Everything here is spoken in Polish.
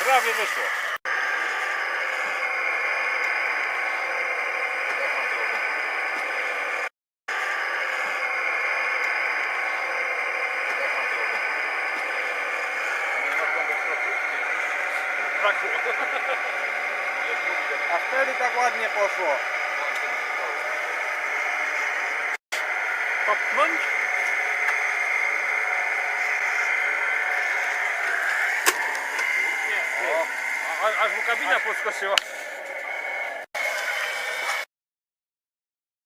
Prawie wyszło. A wtedy tak ładnie poszło. Popchnąć? Nie, aż mu kabina podskoczyła.